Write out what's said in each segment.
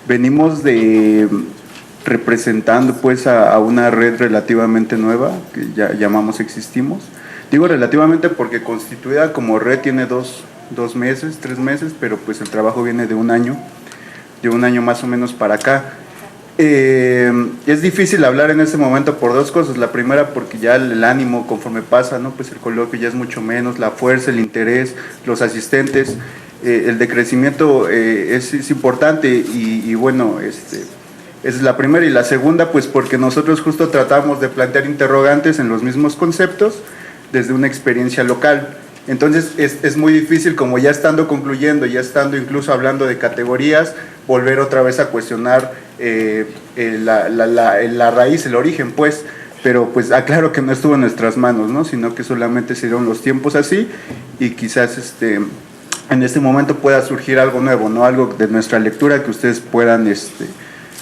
Venimos de representando pues a una red relativamente nueva, que ya llamamos Existimos. Digo relativamente porque constituida como red tiene dos meses, 3 meses, pero pues el trabajo viene de un año más o menos para acá. Es difícil hablar en este momento por dos cosas. La primera, porque ya el ánimo conforme pasa, ¿no? Pues el coloquio ya es mucho menos, la fuerza, el interés, los asistentes, el decrecimiento es importante y bueno, esa es la primera. Y la segunda, pues porque nosotros justo tratamos de plantear interrogantes en los mismos conceptos desde una experiencia local. Entonces es muy difícil, como ya estando concluyendo, ya estando incluso hablando de categorías, volver otra vez a cuestionar la raíz, el origen, pues. Pero pues aclaro que no estuvo en nuestras manos, ¿no? Sino que solamente se dieron los tiempos así y quizás en este momento pueda surgir algo nuevo, ¿no? Algo de nuestra lectura que ustedes puedan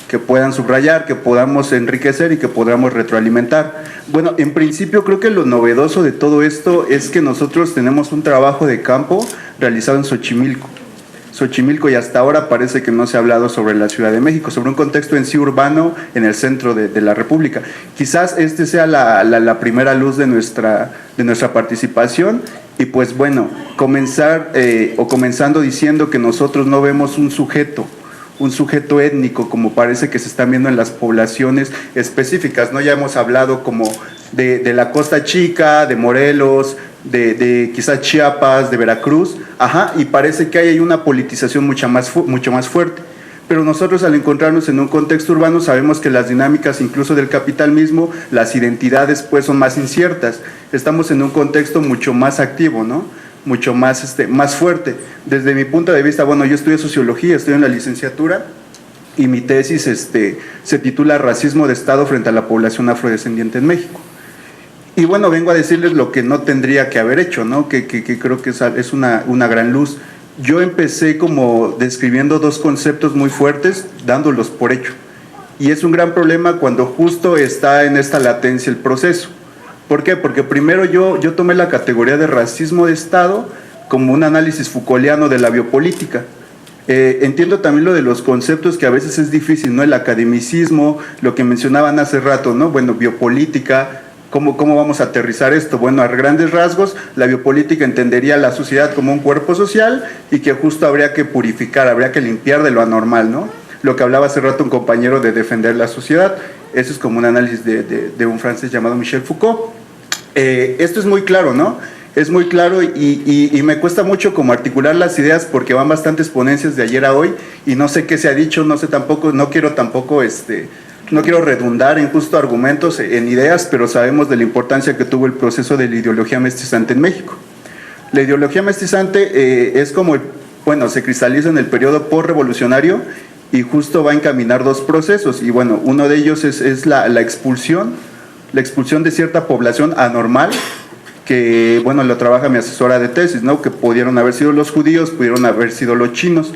que puedan subrayar, que podamos enriquecer y que podamos retroalimentar. Bueno, en principio creo que lo novedoso de todo esto es que nosotros tenemos un trabajo de campo realizado en Xochimilco, y hasta ahora parece que no se ha hablado sobre la Ciudad de México, sobre un contexto en sí urbano en el centro de la República. Quizás sea la primera luz de nuestra participación. Y pues bueno, comenzando diciendo que nosotros no vemos un sujeto étnico como parece que se están viendo en las poblaciones específicas, ¿no? Ya hemos hablado como de la Costa Chica, de Morelos, de quizás Chiapas, de Veracruz, y parece que hay una politización mucho más fuerte. Pero nosotros, al encontrarnos en un contexto urbano, sabemos que las dinámicas incluso del capital mismo, las identidades pues son más inciertas. Estamos en un contexto mucho más activo, ¿no? Mucho más, más fuerte. Desde mi punto de vista, bueno, yo estudio sociología, estoy en la licenciatura y mi tesis se titula Racismo de Estado frente a la población afrodescendiente en México. Y bueno, vengo a decirles lo que no tendría que haber hecho, ¿no? Que creo que es una gran luz. Yo empecé como describiendo dos conceptos muy fuertes, dándolos por hecho. Y es un gran problema cuando justo está en esta latencia el proceso. ¿Por qué? Porque primero yo tomé la categoría de racismo de Estado como un análisis Foucaultiano de la biopolítica. Entiendo también lo de los conceptos que a veces es difícil, ¿no? El academicismo, lo que mencionaban hace rato, ¿no? Bueno, biopolítica, ¿cómo vamos a aterrizar esto? Bueno, a grandes rasgos, la biopolítica entendería la sociedad como un cuerpo social y que justo habría que purificar, habría que limpiar de lo anormal, ¿no? Lo que hablaba hace rato un compañero de defender la sociedad. Eso es como un análisis de un francés llamado Michel Foucault. Esto es muy claro, ¿no? Es muy claro y me cuesta mucho como articular las ideas porque van bastantes ponencias de ayer a hoy y no sé qué se ha dicho, no sé tampoco, no quiero redundar en justo argumentos, en ideas, pero sabemos de la importancia que tuvo el proceso de la ideología mestizante en México. La ideología mestizante es como, se cristaliza en el periodo postrevolucionario y justo va a encaminar dos procesos y bueno, uno de ellos es la expulsión de cierta población anormal que, bueno, lo trabaja mi asesora de tesis, ¿no? Que pudieron haber sido los judíos, pudieron haber sido los chinos,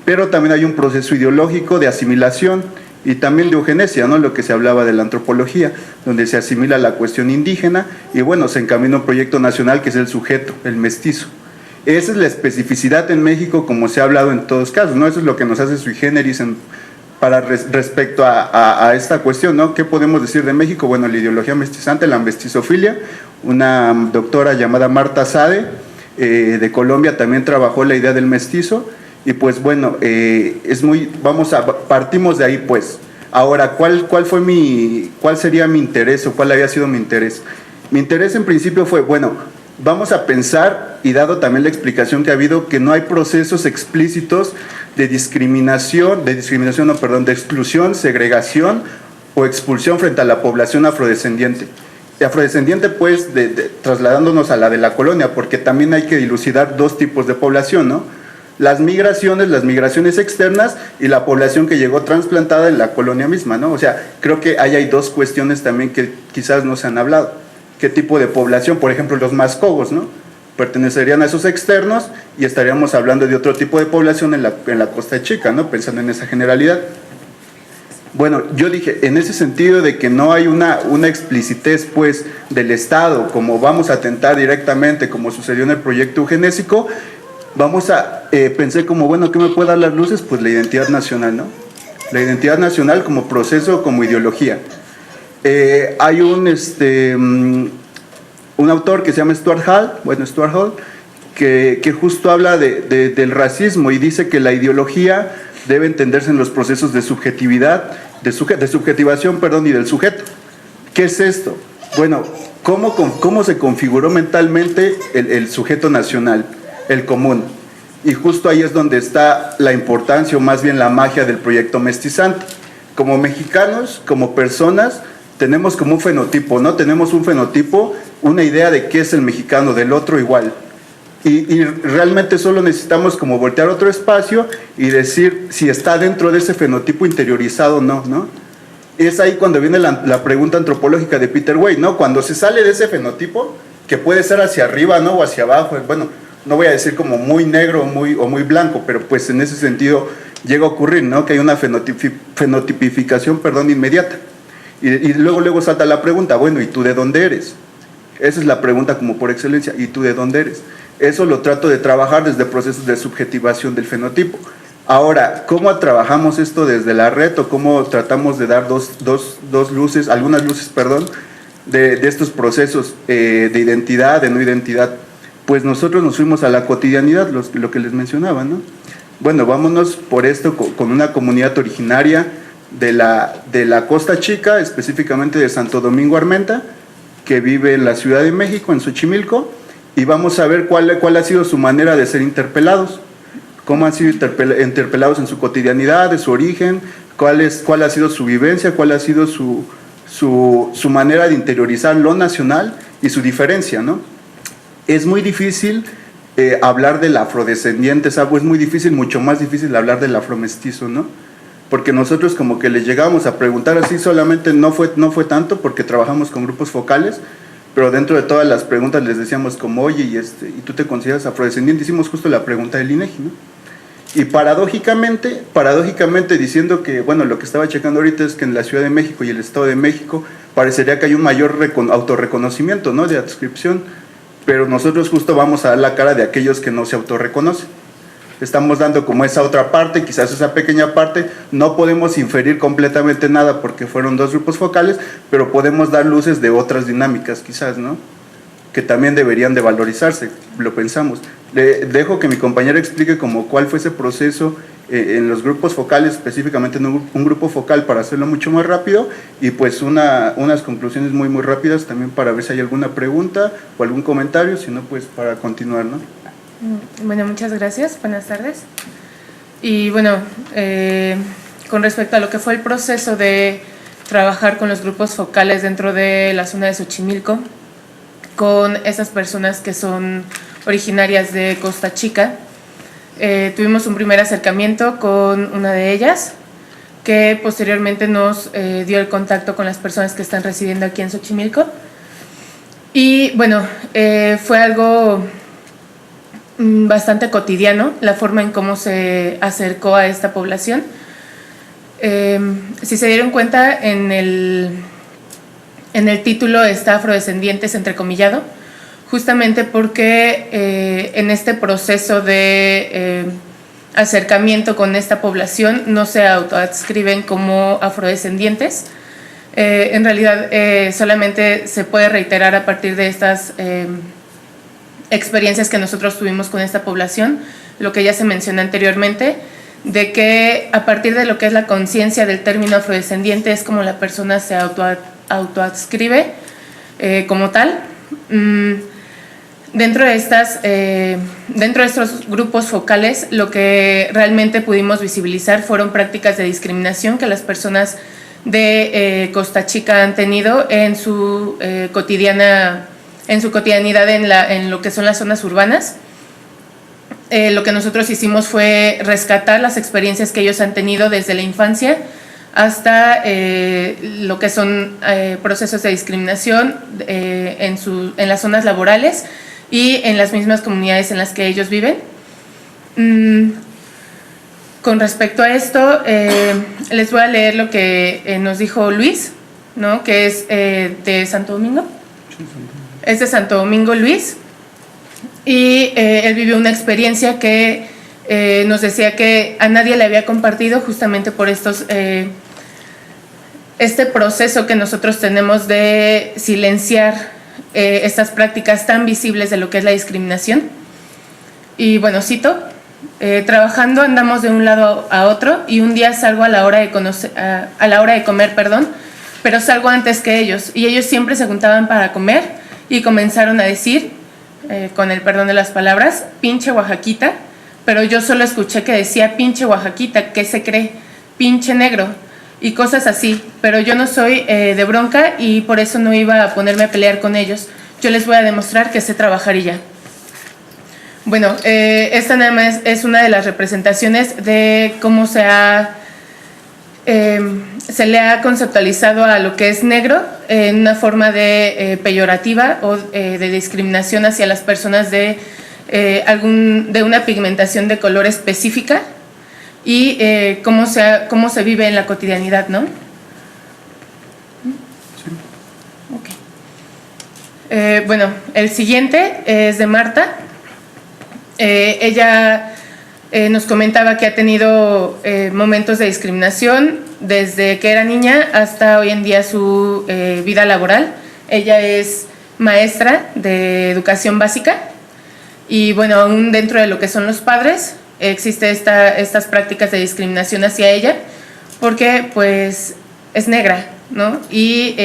pero también hay un proceso ideológico de asimilación y también de eugenesia, ¿no? Lo que se hablaba de la antropología, donde se asimila la cuestión indígena y bueno, se encamina un proyecto nacional que es el sujeto, el mestizo. Esa es la especificidad en México, como se ha hablado en todos casos, ¿no? Eso es lo que nos hace sui generis respecto a esta cuestión, ¿no? ¿Qué podemos decir de México? Bueno, la ideología mestizante, la mestizofilia, una doctora llamada Marta Sade, de Colombia, también trabajó la idea del mestizo, y pues bueno, partimos de ahí pues. Ahora, ¿cuál sería mi interés o cuál había sido mi interés? Mi interés en principio fue, bueno, vamos a pensar, y dado también la explicación que ha habido, que no hay procesos explícitos de exclusión, segregación o expulsión frente a la población afrodescendiente. Afrodescendiente, pues, trasladándonos a la de la colonia, porque también hay que dilucidar dos tipos de población, ¿no? Las migraciones externas y la población que llegó trasplantada en la colonia misma, ¿no? O sea, creo que ahí hay dos cuestiones también que quizás no se han hablado. ¿Qué tipo de población? Por ejemplo, los mascogos, ¿no? Pertenecerían a esos externos y estaríamos hablando de otro tipo de población en la Costa Chica, ¿no? Pensando en esa generalidad. Bueno, yo dije, en ese sentido de que no hay una explicitez, pues, del Estado, como vamos a atentar directamente, como sucedió en el proyecto eugenésico, pensé como, bueno, ¿qué me puede dar las luces? Pues la identidad nacional, ¿no? la identidad nacional como proceso, como ideología. Hay un autor que se llama Stuart Hall, que justo habla del racismo y dice que la ideología debe entenderse en los procesos de subjetividad, de subjetivación, y del sujeto. ¿Qué es esto? Bueno, ¿cómo se configuró mentalmente el sujeto nacional, el común? Y justo ahí es donde está la importancia, o más bien la magia del proyecto mestizante. Como mexicanos, como personas, tenemos como un fenotipo, ¿no? Tenemos un fenotipo, una idea de qué es el mexicano, del otro igual. Y realmente solo necesitamos como voltear otro espacio y decir si está dentro de ese fenotipo interiorizado o no, ¿no? Es ahí cuando viene la pregunta antropológica de Peter Way, ¿no? Cuando se sale de ese fenotipo, que puede ser hacia arriba, ¿no? O hacia abajo, bueno, no voy a decir como muy negro o muy blanco, pero pues en ese sentido llega a ocurrir, ¿no? Que hay una fenotipificación, inmediata. Y luego salta la pregunta, bueno, ¿y tú de dónde eres? Esa es la pregunta como por excelencia, ¿y tú de dónde eres? Eso lo trato de trabajar desde procesos de subjetivación del fenotipo. Ahora, ¿cómo trabajamos esto desde la red o cómo tratamos de dar algunas luces, de estos procesos de identidad, de no identidad? Pues nosotros nos fuimos a la cotidianidad, lo que les mencionaba, ¿no? Bueno, vámonos por esto con una comunidad originaria de la Costa Chica, específicamente de Santo Domingo Armenta, que vive en la Ciudad de México, en Xochimilco, y vamos a ver cuál ha sido su manera de ser interpelados, cómo han sido interpelados en su cotidianidad, de su origen, cuál ha sido su vivencia, cuál ha sido su manera de interiorizar lo nacional y su diferencia, ¿no? Es muy difícil hablar del afrodescendiente, es muy difícil, mucho más difícil hablar del afromestizo, ¿no? Porque nosotros como que les llegamos a preguntar así, solamente no fue tanto porque trabajamos con grupos focales, pero dentro de todas las preguntas les decíamos como, oye, ¿y tú te consideras afrodescendiente? Hicimos justo la pregunta del INEGI, ¿no? Y paradójicamente diciendo que, bueno, lo que estaba checando ahorita es que en la Ciudad de México y el Estado de México parecería que hay un mayor autorreconocimiento, ¿no? De adscripción, pero nosotros justo vamos a dar la cara de aquellos que no se autorreconocen. Estamos dando como esa otra parte, quizás esa pequeña parte, no podemos inferir completamente nada porque fueron dos grupos focales, pero podemos dar luces de otras dinámicas quizás, ¿no? Que también deberían de valorizarse, lo pensamos. Le dejo que mi compañera explique como cuál fue ese proceso en los grupos focales, específicamente en un grupo focal para hacerlo mucho más rápido y pues unas conclusiones muy rápidas también para ver si hay alguna pregunta o algún comentario, si no pues para continuar, ¿no? Bueno, muchas gracias, buenas tardes. Y bueno, con respecto a lo que fue el proceso de trabajar con los grupos focales dentro de la zona de Xochimilco, con esas personas que son originarias de Costa Chica, tuvimos un primer acercamiento con una de ellas, que posteriormente nos dio el contacto con las personas que están residiendo aquí en Xochimilco. Y bueno, fue algo bastante cotidiano la forma en cómo se acercó a esta población. Si se dieron cuenta, en el título está afrodescendientes entrecomillado, justamente porque en este proceso de acercamiento con esta población no se autoadscriben como afrodescendientes. En realidad solamente se puede reiterar a partir de estas experiencias que nosotros tuvimos con esta población, lo que ya se mencionó anteriormente, de que a partir de lo que es la conciencia del término afrodescendiente es como la persona se autoadscribe como tal. Dentro de estos grupos focales, lo que realmente pudimos visibilizar fueron prácticas de discriminación que las personas de Costa Chica han tenido en su cotidianidad en lo que son las zonas urbanas. Lo que nosotros hicimos fue rescatar las experiencias que ellos han tenido desde la infancia hasta lo que son procesos de discriminación en las zonas laborales y en las mismas comunidades en las que ellos viven. Con respecto a esto, les voy a leer lo que nos dijo Luis, ¿no? Que es de Santo Domingo. Es de Santo Domingo, Luis, y él vivió una experiencia que nos decía que a nadie le había compartido justamente por este proceso que nosotros tenemos de silenciar estas prácticas tan visibles de lo que es la discriminación. Y bueno, cito, trabajando andamos de un lado a otro y un día salgo a la hora de comer, pero salgo antes que ellos y ellos siempre se juntaban para comer y comenzaron a decir, con el perdón de las palabras, pinche oaxaquita, pero yo solo escuché que decía pinche oaxaquita, ¿qué se cree? Pinche negro y cosas así, pero yo no soy de bronca y por eso no iba a ponerme a pelear con ellos. Yo les voy a demostrar que sé trabajar y ya. Bueno, esta nada más es una de las representaciones de cómo se le ha conceptualizado a lo que es negro en una forma de peyorativa o de discriminación hacia las personas de una pigmentación de color específica y cómo se vive en la cotidianidad, ¿no? Sí. Okay. Bueno, el siguiente es de Marta. Ella nos comentaba que ha tenido momentos de discriminación desde que era niña hasta hoy en día su vida laboral. Ella es maestra de educación básica y bueno, aún dentro de lo que son los padres existe estas prácticas de discriminación hacia ella porque pues es negra, ¿no? Y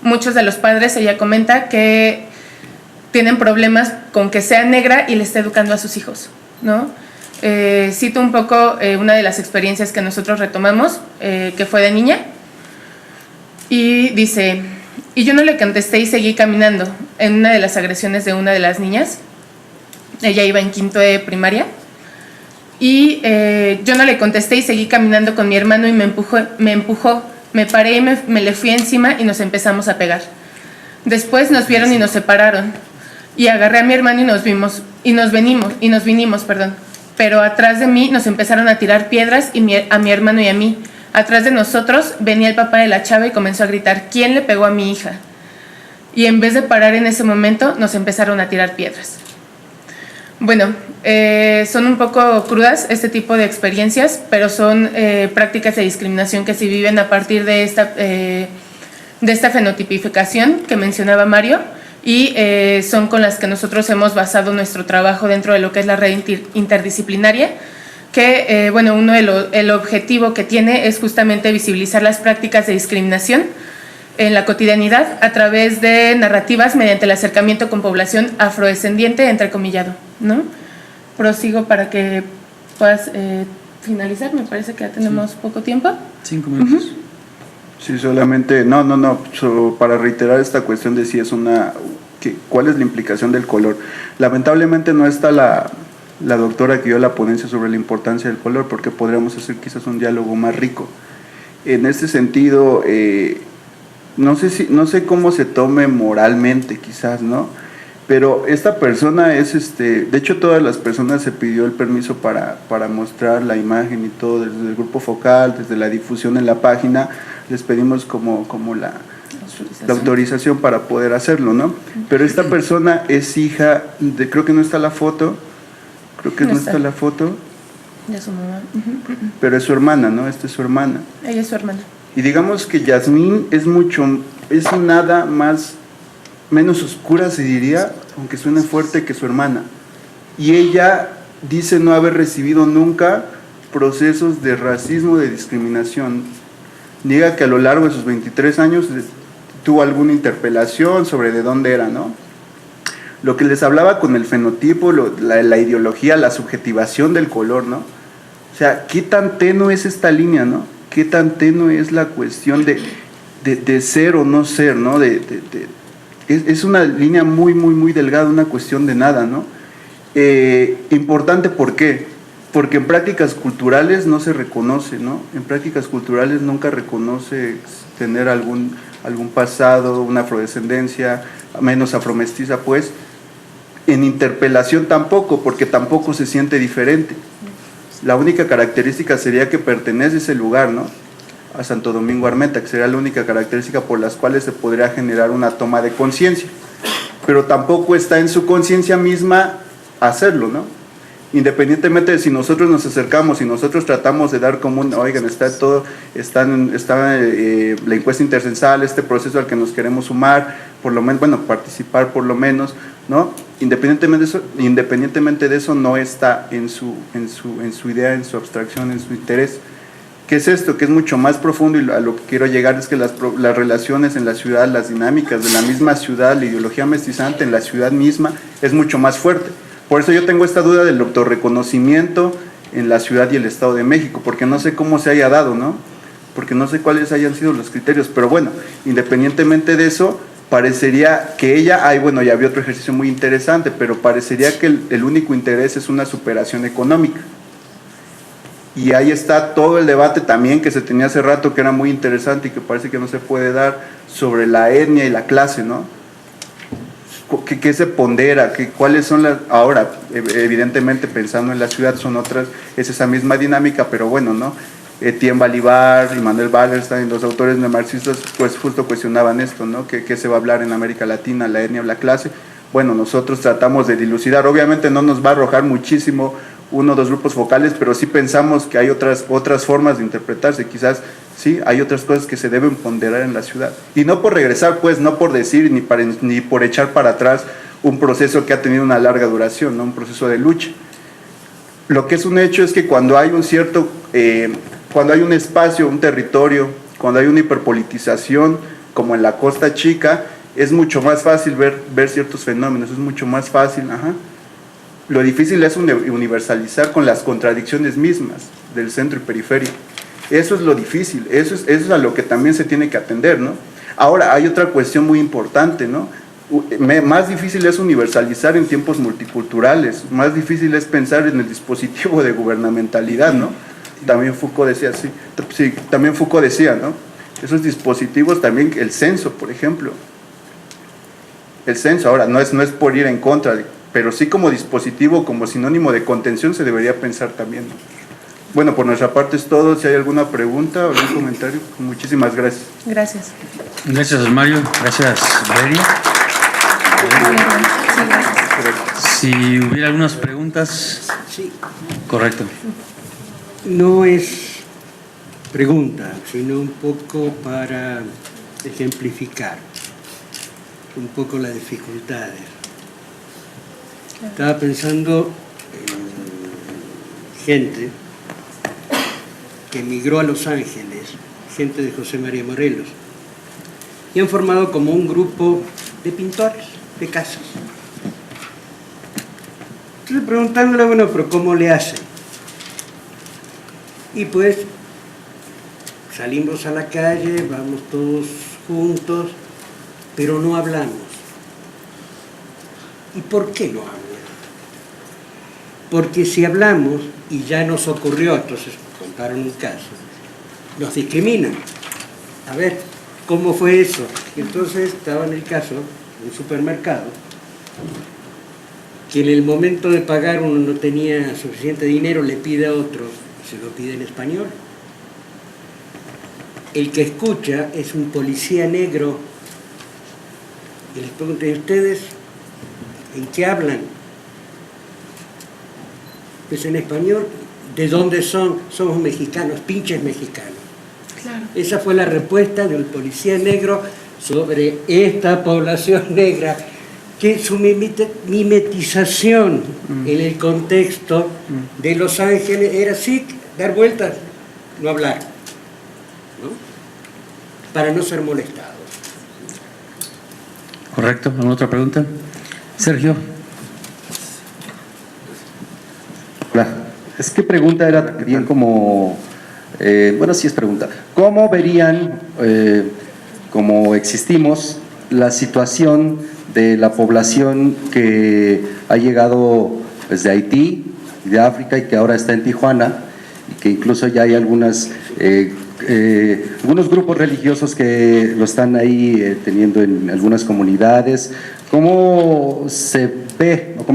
muchos de los padres, ella comenta que tienen problemas con que sea negra y le esté educando a sus hijos, ¿no? Cito un poco una de las experiencias que nosotros retomamos, que fue de niña, y dice, y yo no le contesté y seguí caminando en una de las agresiones de una de las niñas. Ella iba en quinto de primaria, y yo no le contesté y seguí caminando con mi hermano y me empujó, me paré y me le fui encima y nos empezamos a pegar. Después nos vieron y nos separaron. Y agarré a mi hermano y nos vinimos, pero atrás de mí nos empezaron a tirar piedras a mi hermano y a mí. Atrás de nosotros venía el papá de la chava y comenzó a gritar, ¿quién le pegó a mi hija? Y en vez de parar en ese momento, nos empezaron a tirar piedras. Bueno, son un poco crudas este tipo de experiencias, pero son prácticas de discriminación que se viven a partir de esta fenotipificación que mencionaba Mario, y son con las que nosotros hemos basado nuestro trabajo dentro de lo que es la red interdisciplinaria, que bueno, el objetivo que tiene es justamente visibilizar las prácticas de discriminación en la cotidianidad a través de narrativas mediante el acercamiento con población afrodescendiente, entrecomillado, ¿no? Prosigo para que puedas finalizar, me parece que ya tenemos poco tiempo. 5 minutos. Sí, solamente, para reiterar esta cuestión de si es ¿cuál es la implicación del color? Lamentablemente no está la doctora que dio la ponencia sobre la importancia del color, porque podríamos hacer quizás un diálogo más rico. En este sentido, no sé cómo se tome moralmente quizás, ¿no? Pero esta persona de hecho todas las personas se pidió el permiso para mostrar la imagen y todo, desde el grupo focal, desde la difusión en la página, les pedimos como la autorización para poder hacerlo, ¿no? Pero esta persona es hija de, creo que no está la foto, De su mamá. pero es su hermana, ¿no? Esta es su hermana. Ella es su hermana. Y digamos que Yasmín es nada menos oscura, se diría, aunque suene fuerte, que su hermana. Y ella dice no haber recibido nunca procesos de racismo, de discriminación. Diga que a lo largo de sus 23 años tuvo alguna interpelación sobre de dónde era, ¿no? Lo que les hablaba con el fenotipo, la ideología, la subjetivación del color, ¿no? O sea, ¿qué tan tenue es esta línea, no? ¿Qué tan tenue es la cuestión de ser o no ser, ¿no? Es una línea muy, muy, muy delgada, una cuestión de nada, ¿no? Importante, ¿por qué? Porque en prácticas culturales no se reconoce, ¿no? En prácticas culturales nunca reconoce tener algún pasado, una afrodescendencia, menos afromestiza, pues. En interpelación tampoco, porque tampoco se siente diferente. La única característica sería que pertenece a ese lugar, ¿no? A Santo Domingo Armenta, que sería la única característica por las cuales se podría generar una toma de conciencia. Pero tampoco está en su conciencia misma hacerlo, ¿no? Independientemente de si nosotros nos acercamos y nosotros tratamos de dar como oigan, está la encuesta intercensal, este proceso al que nos queremos sumar, por lo menos, bueno, participar por lo menos, ¿no? Independientemente de eso, no está en su idea, en su abstracción, en su interés. ¿Qué es esto? Que es mucho más profundo, y a lo que quiero llegar es que las relaciones en la ciudad, las dinámicas de la misma ciudad, la ideología mestizante en la ciudad misma es mucho más fuerte. Por eso yo tengo esta duda del autorreconocimiento en la ciudad y el Estado de México, porque no sé cómo se haya dado, ¿no? Porque no sé cuáles hayan sido los criterios, pero bueno, independientemente de eso, parecería que ella, bueno, ya había otro ejercicio muy interesante, pero parecería que el único interés es una superación económica. Y ahí está todo el debate también que se tenía hace rato, que era muy interesante y que parece que no se puede dar, sobre la etnia y la clase, ¿no? ¿Qué se pondera? ¿Cuáles son las...? Ahora, evidentemente, pensando en la ciudad, son otras, es esa misma dinámica, pero bueno, ¿no? Etienne Balibar y Manuel Wallerstein, los autores neomarxistas, pues justo cuestionaban esto, ¿no? ¿Qué se va a hablar en América Latina, la etnia o la clase? Bueno, nosotros tratamos de dilucidar, obviamente no nos va a arrojar muchísimo uno o dos grupos focales, pero sí pensamos que hay otras formas de interpretarse, quizás sí, hay otras cosas que se deben ponderar en la ciudad. Y no por regresar, pues, no por decir ni por echar para atrás un proceso que ha tenido una larga duración, ¿no? Un proceso de lucha. Lo que es un hecho es que cuando hay cuando hay un espacio, un territorio, cuando hay una hiperpolitización, como en la Costa Chica, es mucho más fácil ver ciertos fenómenos, es mucho más fácil, Lo difícil es universalizar con las contradicciones mismas del centro y periferia. Eso es lo difícil, eso es a lo que también se tiene que atender, ¿no? Ahora, hay otra cuestión muy importante, ¿no? Más difícil es universalizar en tiempos multiculturales, más difícil es pensar en el dispositivo de gubernamentalidad, ¿no? También Foucault decía así, sí, también Foucault decía, ¿no? Esos dispositivos también, el censo, por ejemplo. El censo, ahora, no es por ir en contra, pero sí como dispositivo, como sinónimo de contención se debería pensar también, ¿no? Bueno, por nuestra parte es todo. Si hay alguna pregunta o algún comentario, muchísimas gracias. Gracias. Gracias, Mario. Gracias, Valeria. Si hubiera algunas preguntas. Sí. Correcto. No es pregunta, sino un poco para ejemplificar un poco las dificultades. Estaba pensando en gente que emigró a Los Ángeles, gente de José María Morelos, y han formado como un grupo de pintores de casas. Entonces preguntándole, bueno, pero ¿cómo le hacen? Y pues salimos a la calle, vamos todos juntos, pero no hablamos. ¿Y por qué no hablan? Porque si hablamos, y ya nos ocurrió, entonces contaron un caso, nos discriminan. A ver, ¿cómo fue eso? Entonces estaba en el caso de un supermercado, que en el momento de pagar uno no tenía suficiente dinero, le pide a otro, se lo pide en español. El que escucha es un policía negro, y les pregunto, ¿y ustedes en qué hablan? Pues en español. ¿De dónde son? Somos mexicanos, pinches mexicanos. Claro. Esa fue la respuesta del policía negro sobre esta población negra, que su mimetización en el contexto de Los Ángeles era así, dar vueltas, no hablar, ¿no? Para no ser molestados. Correcto. ¿Alguna otra pregunta? Sergio. Hola. Es que pregunta era bien como, bueno, sí es pregunta. ¿Cómo verían, como existimos, la situación de la población que ha llegado desde Haití, de África, y que ahora está en Tijuana, y que incluso ya hay algunos grupos religiosos que lo están ahí teniendo en algunas comunidades? ¿Cómo se ve, o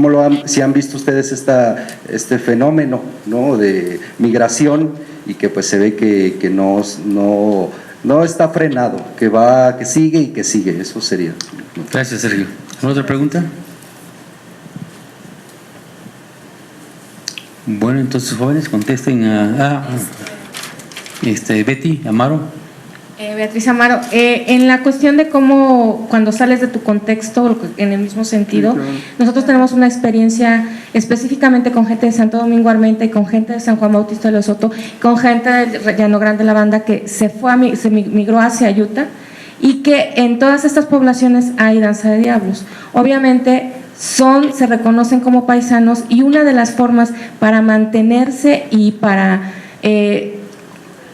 si han visto ustedes este fenómeno, ¿no?, de migración, y que pues se ve que no está frenado, que sigue y que sigue? Eso sería. Gracias, Sergio. ¿Alguna otra pregunta? Bueno, entonces, jóvenes, contesten Betty Amaro. Beatriz Amaro, en la cuestión de cómo cuando sales de tu contexto, en el mismo sentido, nosotros tenemos una experiencia específicamente con gente de Santo Domingo Armenta y con gente de San Juan Bautista de Lesoto, con gente de Llano Grande La Banda que se migró hacia Utah, y que en todas estas poblaciones hay danza de diablos. Obviamente se reconocen como paisanos, y una de las formas para mantenerse y para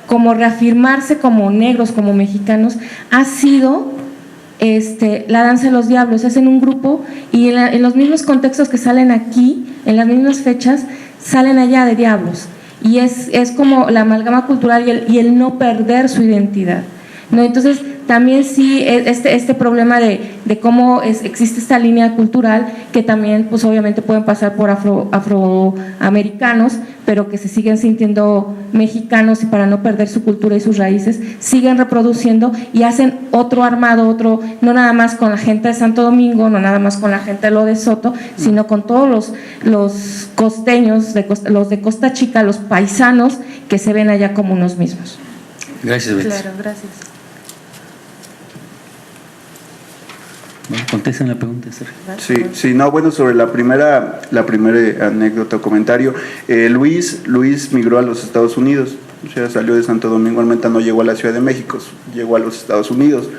como reafirmarse como negros, como mexicanos, ha sido la danza de los diablos. Es en un grupo, y en los mismos contextos que salen aquí, en las mismas fechas, salen allá de diablos, y es como la amalgama cultural y el no perder su identidad, ¿no? Entonces también sí este problema de cómo existe esta línea cultural, que también pues obviamente pueden pasar por afroamericanos, pero que se siguen sintiendo mexicanos, y para no perder su cultura y sus raíces siguen reproduciendo y hacen otro armado, no nada más con la gente de Santo Domingo, no nada más con la gente de lo de Soto, sino con todos los costeños, los de Costa Chica, los paisanos que se ven allá como unos mismos. Gracias, Betty. Claro, gracias. Bueno, contesten la pregunta, Sergio. Sí, no, bueno, sobre la primera anécdota o comentario, Luis migró a los Estados Unidos, o sea, salió de Santo Domingo Armenta, no llegó a la Ciudad de México, llegó a los Estados Unidos,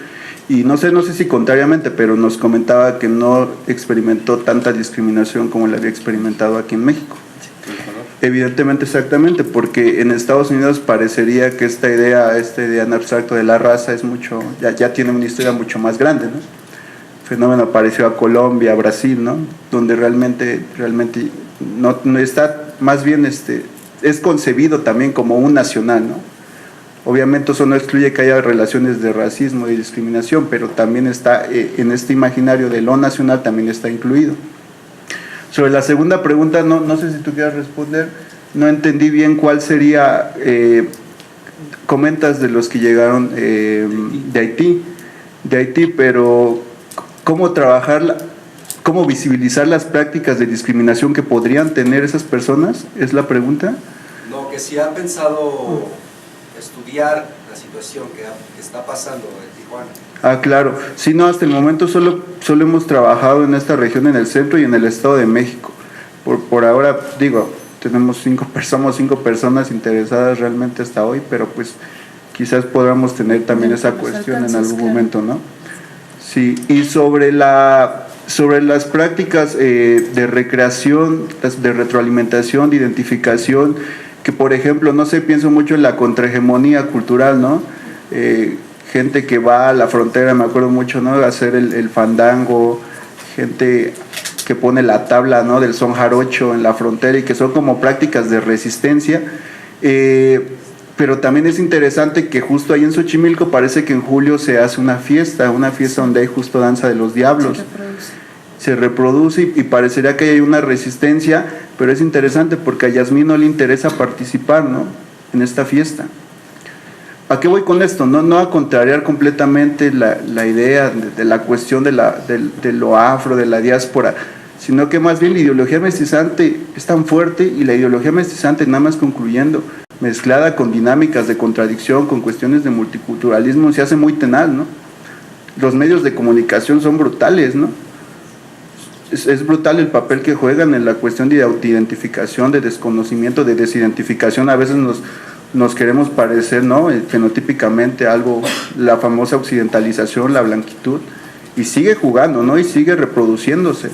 y no sé si contrariamente, pero nos comentaba que no experimentó tanta discriminación como la había experimentado aquí en México. Evidentemente, exactamente, porque en Estados Unidos parecería que esta idea en abstracto de la raza es mucho, ya tiene una historia mucho más grande, ¿no? Fenómeno apareció a Colombia, a Brasil, ¿no? Donde realmente no está, más bien es concebido también como un nacional, ¿no? Obviamente eso no excluye que haya relaciones de racismo y discriminación, pero también está en este imaginario de lo nacional, también está incluido. Sobre la segunda pregunta, no sé si tú quieras responder, no entendí bien cuál sería, comentas de los que llegaron de Haití, pero ¿cómo cómo visibilizar las prácticas de discriminación que podrían tener esas personas? ¿Es la pregunta? No, que si ha pensado estudiar la situación que está pasando en Tijuana. Ah, claro. Sí, no, hasta el momento solo hemos trabajado en esta región, en el centro y en el Estado de México. Por ahora, digo, somos 5 personas interesadas realmente hasta hoy, pero pues quizás podamos tener también esa cuestión en algún momento, ¿no? Sí, y sobre las prácticas de recreación, de retroalimentación, de identificación, que por ejemplo, no sé, pienso mucho en la contrahegemonía cultural, ¿no? Gente que va a la frontera, me acuerdo mucho, ¿no? A hacer el fandango, gente que pone la tabla, ¿no? Del son jarocho en la frontera, y que son como prácticas de resistencia. Pero también es interesante que justo ahí en Xochimilco parece que en julio se hace una fiesta donde hay justo danza de los diablos. Se reproduce y parecería que hay una resistencia, pero es interesante porque a Yasmín no le interesa participar, ¿no? En esta fiesta. ¿A qué voy con esto? No a contrariar completamente la idea de la cuestión de lo afro, de la diáspora, sino que más bien la ideología mestizante es tan fuerte, y la ideología mestizante, nada más concluyendo, mezclada con dinámicas de contradicción, con cuestiones de multiculturalismo, se hace muy tenaz, ¿no? Los medios de comunicación son brutales, ¿no? Es brutal el papel que juegan en la cuestión de autoidentificación, de desconocimiento, de desidentificación. A veces nos queremos parecer, ¿no? Fenotípicamente algo, la famosa occidentalización, la blanquitud, y sigue jugando, ¿no? Y sigue reproduciéndose.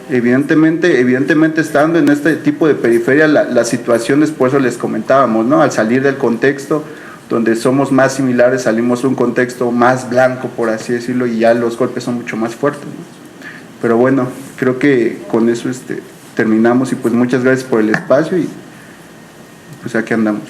Evidentemente estando en este tipo de periferia, las situaciones, por eso les comentábamos, ¿no? Al salir del contexto donde somos más similares, salimos de un contexto más blanco, por así decirlo, y ya los golpes son mucho más fuertes, ¿no? Pero bueno, creo que con eso terminamos, y pues muchas gracias por el espacio, y pues aquí andamos.